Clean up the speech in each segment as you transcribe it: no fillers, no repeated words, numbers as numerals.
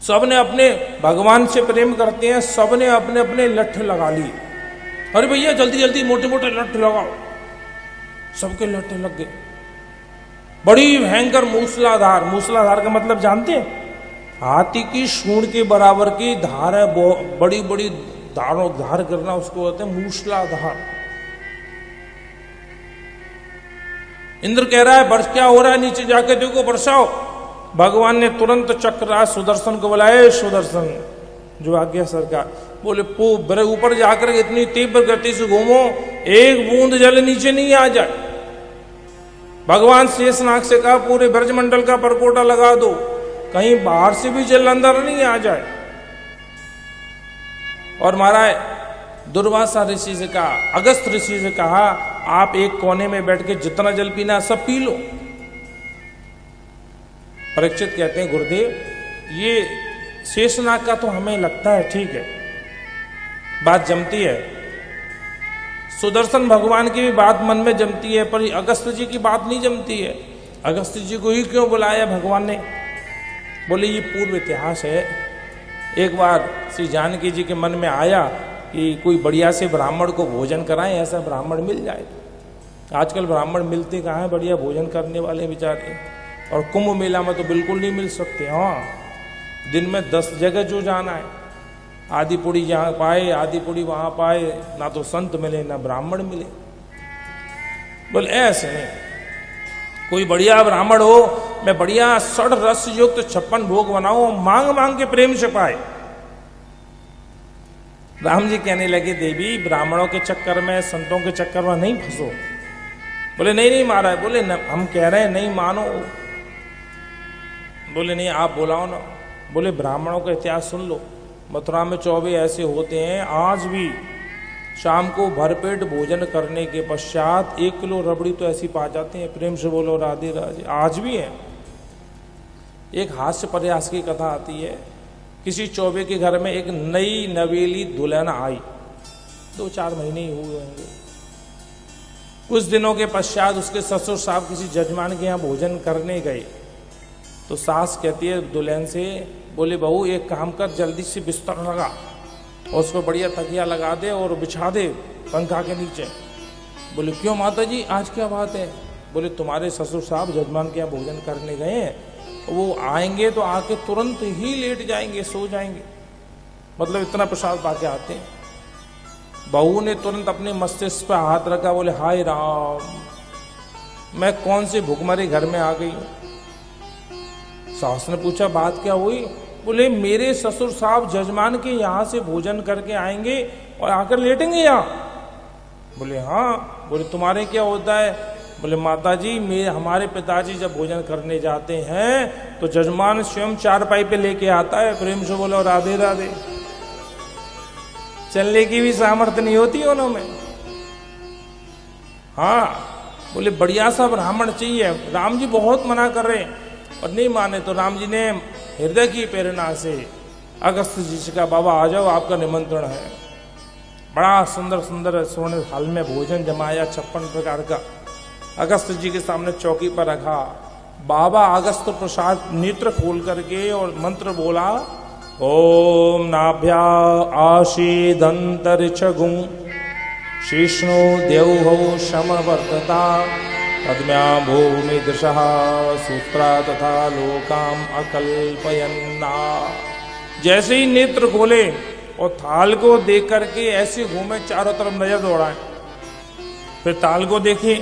सबने अपने भगवान से प्रेम करते हैं, सबने अपने अपने लठ लगा लिए। अरे भैया जल्दी जल्दी मोटे मोटे लठ लगाओ। सबके लट्ठे लग गए। बड़ी भयंकर मूसलाधार, मूसलाधार का मतलब जानते हैं? हाथी की सूंड के बराबर की धार है, बड़ी बड़ी धारों धार करना उसको कहते हैं मूसलाधार। इंद्र कह रहा है वर्ष क्या हो रहा है, नीचे जाके देखो बरसाओ। भगवान ने तुरंत चक्रराज सुदर्शन को बुलाया। सुदर्शन जो आज्ञा सरकार, बोले ऊपर जाकर इतनी तीव्र गति से घूमो, एक बूंद जल नीचे नहीं आ जाए। भगवान शेषनाग से कहा पूरे ब्रजमंडल का परकोटा लगा दो, कहीं बाहर से भी जल अंदर नहीं आ जाए। और महाराज दुर्वासा ऋषि से कहा, अगस्त ऋषि से कहा आप एक कोने में बैठ के जितना जल पीना सब पी लो। परीक्षित कहते हैं गुरुदेव ये शेषनाग का तो हमें लगता है ठीक है, बात जमती है, सुदर्शन भगवान की भी बात मन में जमती है, पर अगस्त जी की बात नहीं जमती है। अगस्त जी को ही क्यों बुलाया भगवान ने? बोले ये पूर्व इतिहास है। एक बार श्री जानकी जी के मन में आया कि कोई बढ़िया से ब्राह्मण को भोजन कराएं, ऐसा ब्राह्मण मिल जाए। आजकल ब्राह्मण मिलते कहाँ हैं बढ़िया भोजन करने वाले बेचारे, और कुंभ मेला में तो बिल्कुल नहीं मिल सकते। हाँ, दिन में 10 जगह जो जाना है, आदि पुड़ी यहाँ पाए, आदि पुड़ी वहाँ पाए, ना तो संत मिले ना ब्राह्मण मिले। बोले ऐसे नहीं, कोई बढ़िया ब्राह्मण हो, मैं बढ़िया षड रस युक्त 56 भोग बनाऊं, मांग मांग के प्रेम से पाए। राम जी कहने लगे देवी ब्राह्मणों के चक्कर में, संतों के चक्कर में नहीं फंसो। बोले नहीं नहीं महाराज। बोले हम कह रहे हैं नहीं मानो। बोले नहीं आप बुलाओ ना। बोले ब्राह्मणों का इतिहास सुन लो, मथुरा में 24 ऐसे होते हैं, आज भी शाम को भरपेट भोजन करने के पश्चात 1 किलो रबड़ी तो ऐसी पा जाते हैं। प्रेम से बोलो राधे राधे। आज भी है। एक हास्य प्रयास की कथा आती है, किसी चौबे के घर में एक नई नवेली दुल्हन आई, 2-4 महीने ही हुए होंगे। कुछ दिनों के पश्चात उसके ससुर साहब किसी जजमान के यहाँ भोजन करने गए, तो सास कहती है दुल्हन से, बोले बहू एक काम कर, जल्दी से बिस्तर लगा और उसको बढ़िया तकिया लगा दे और बिछा दे पंखा के नीचे। बोले क्यों माता जी आज क्या बात है? बोले तुम्हारे ससुर साहब जजमान के यहाँ भोजन करने गए हैं, वो आएंगे तो आके तुरंत ही लेट जाएंगे, सो जाएंगे, मतलब इतना प्रसाद पाके आते हैं। बहू ने तुरंत अपने मस्तिष्क पर हाथ रखा, बोले हाय राम, मैं कौन से भुखमरे घर में आ गई हूँ। सास ने पूछा बात क्या हुई? बोले मेरे ससुर साहब जजमान के यहाँ से भोजन करके आएंगे और आकर लेटेंगे यहाँ। बोले हाँ। बोले तुम्हारे क्या होता है? बोले माता जी हमारे पिताजी जब भोजन करने जाते हैं तो जजमान स्वयं चारपाई पे लेके आता है। प्रेम से बोलो राधे राधे। चलने की भी सामर्थ्य नहीं होती उन्होंने। हाँ, बोले बढ़िया सा ब्राह्मण चाहिए। राम जी बहुत मना कर रहे हैं और नहीं माने, तो राम जी ने हृदय की प्रेरणा से अगस्त जी से कहा बाबा आ जाओ, आपका निमंत्रण है। बड़ा सुंदर सुंदर सोने थाल में भोजन जमाया 56 प्रकार का, अगस्त जी के सामने चौकी पर रखा। बाबा अगस्त प्रसाद नेत्र खोल करके और मंत्र बोला, ओम नाभ्या आशीदंतरिक्षगुं शीष्णु देवो समवर्तता पद्म्या भूमि दृशः सूत्रा तथा लोकाम अकल्पयन्ना। जैसे ही नेत्र खोले और थाल को देख करके ऐसे घूमे, चारों तरफ नजर दौड़ाए, फिर थाल को देखे,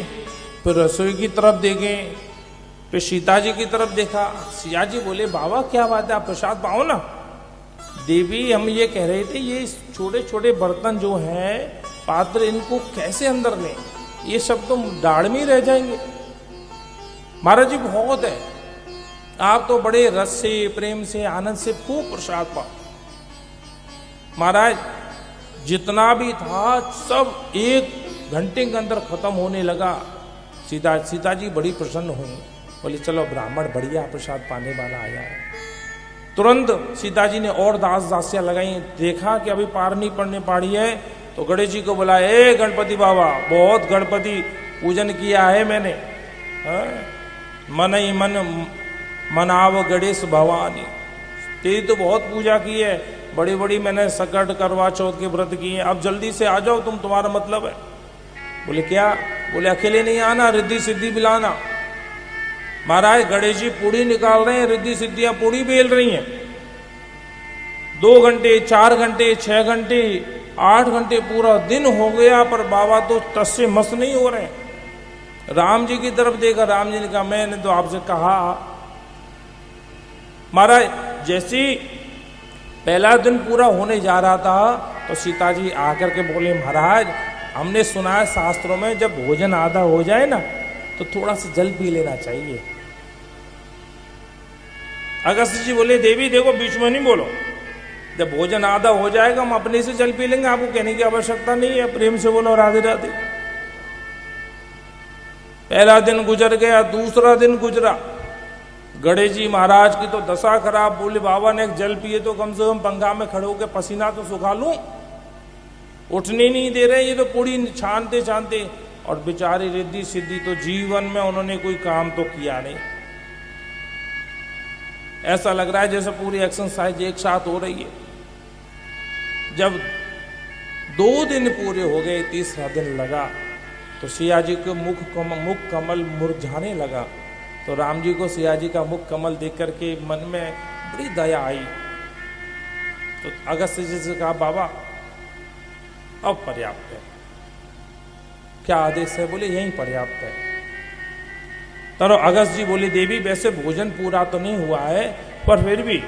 फिर रसोई की तरफ देखे, फिर सीता जी की तरफ देखा। सिया जी बोले बाबा क्या बात है, आप प्रसाद पाओ ना। देवी हम ये कह रहे थे ये छोटे छोटे बर्तन जो हैं, पात्र, इनको कैसे अंदर लें, ये सब तो दाढ़ में रह जाएंगे। महाराज जी बहुत है, आप तो बड़े रस से प्रेम से आनंद से खूब प्रसाद पाओ। महाराज जितना भी था सब 1 घंटे के अंदर खत्म होने लगा। सीता जी बड़ी प्रसन्न हुई, बोले चलो ब्राह्मण बढ़िया प्रसाद पाने वाला आया है। तुरंत सीता जी ने और दास दासियां लगाई, देखा कि अभी पार नहीं पड़ने पाड़ी है, तो गणेश जी को बुलाया, ए गणपति बाबा बहुत गणपति पूजन किया है मैंने, मन ही मन मनाव गणेश भवानी। तेरी तो बहुत पूजा की है, बड़ी बड़ी मैंने सकट करवा चौथ के व्रत किए, अब जल्दी से आ जाओ तुम, तुम्हारा मतलब है। बोले क्या? बोले अकेले नहीं आना, रिद्धि सिद्धि बिलाना। महाराज गणेश जी पूड़ी निकाल रहे हैं, रिद्धि सिद्धियां पूड़ी बेल रही हैं। 2 घंटे, 4 घंटे, 6 घंटे, 8 घंटे, पूरा दिन हो गया, पर बाबा तो टस से मस नहीं हो रहे। राम जी की तरफ देखा, राम जी ने कहा मैंने तो आपसे कहा। महाराज जैसे पहला दिन पूरा होने जा रहा था तो सीता जी आकर के बोले, महाराज हमने सुना है शास्त्रों में जब भोजन आधा हो जाए ना तो थोड़ा सा जल पी लेना चाहिए। अगस्त्य जी बोले, देवी देखो बीच में नहीं बोलो, जब भोजन आधा हो जाएगा हम अपने से जल पी लेंगे, आपको कहने की आवश्यकता नहीं है, प्रेम से बोलो राधे राधे। पहला दिन गुजर गया, दूसरा दिन गुजरा, गणेश जी महाराज की तो दशा खराब। बोले बाबा ने एक जल पिए तो कम से कम पंखा में खड़े होकर पसीना तो सुखा लूं, उठने नहीं दे रहे, ये तो पूरी छानते छानते। और बेचारी रिद्धि सिद्धि तो जीवन में उन्होंने कोई काम तो किया नहीं। ऐसा लग रहा है जैसे पूरी एक्सरसाइज एक साथ हो रही है। जब 2 दिन पूरे हो गए, तीसरा दिन लगा तो सिया जी के मुख कमल मुरझाने लगा। तो राम जी को सिया जी का मुख कमल देख करके मन में बड़ी दया आई। तो अगस्त्य जी से कहा, बाबा अब पर्याप्त है। क्या आदेश है? बोले यही पर्याप्त है। तो अगस्त्य जी बोले, देवी वैसे भोजन पूरा तो नहीं हुआ है, पर फिर भी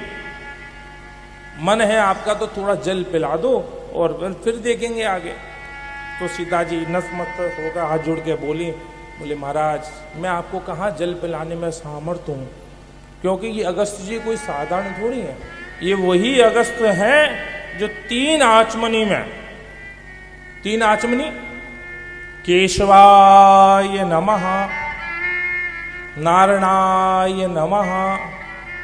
मन है आपका तो थोड़ा जल पिला दो और फिर देखेंगे आगे। तो सीता जी नतमस्तक होकर हाथ जोड़ के बोली, बोले महाराज मैं आपको कहाँ जल पिलाने में सामर्थ हूँ, क्योंकि ये अगस्त्य जी कोई साधारण थोड़ी है। ये वही अगस्त्य हैं जो 3 आचमनी में, 3 आचमनी, केशवाय नमः, नारायणाय नमः,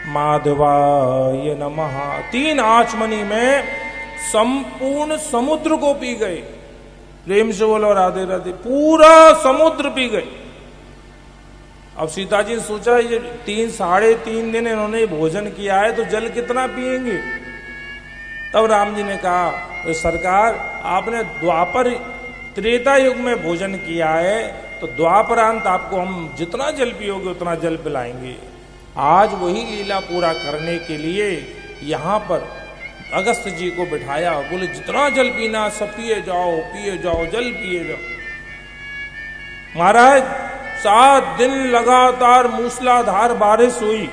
माधवाय नमः, 3 आचमनी में संपूर्ण समुद्र को पी गए। प्रेम से बोलो राधे राधे, पूरा समुद्र पी गए। अब सीता जी ने सोचा ये 3-3.5 दिन इन्होंने भोजन किया है तो जल कितना पिएंगे। तब राम जी ने कहा, तो सरकार आपने द्वापर त्रेता युग में भोजन किया है तो द्वापरांत आपको हम जितना जल पियोगे उतना जल पिलाएंगे। आज वही लीला पूरा करने के लिए यहाँ पर अगस्त्य जी को बिठाया। बोले जितना जल पीना सब पिए जाओ, जल पिए जाओ। महाराज 7 दिन लगातार मूसलाधार बारिश हुई।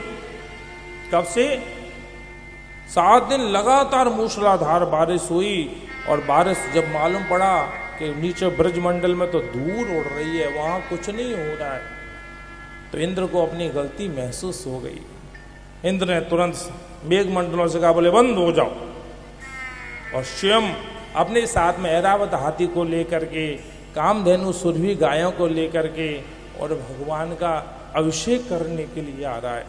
कब से? 7 दिन लगातार मूसलाधार बारिश हुई। और बारिश जब मालूम पड़ा कि नीचे ब्रजमंडल में तो धूल उड़ रही है, वहां कुछ नहीं हो रहा है, तो इंद्र को अपनी गलती महसूस हो गई। इंद्र ने तुरंत मेघमंडलों से कहा, बोले बंद हो जाओ, और स्वयं अपने साथ में ऐरावत हाथी को लेकर के, कामधेनु सुरभि गायों को लेकर के और भगवान का अभिषेक करने के लिए आ रहा है।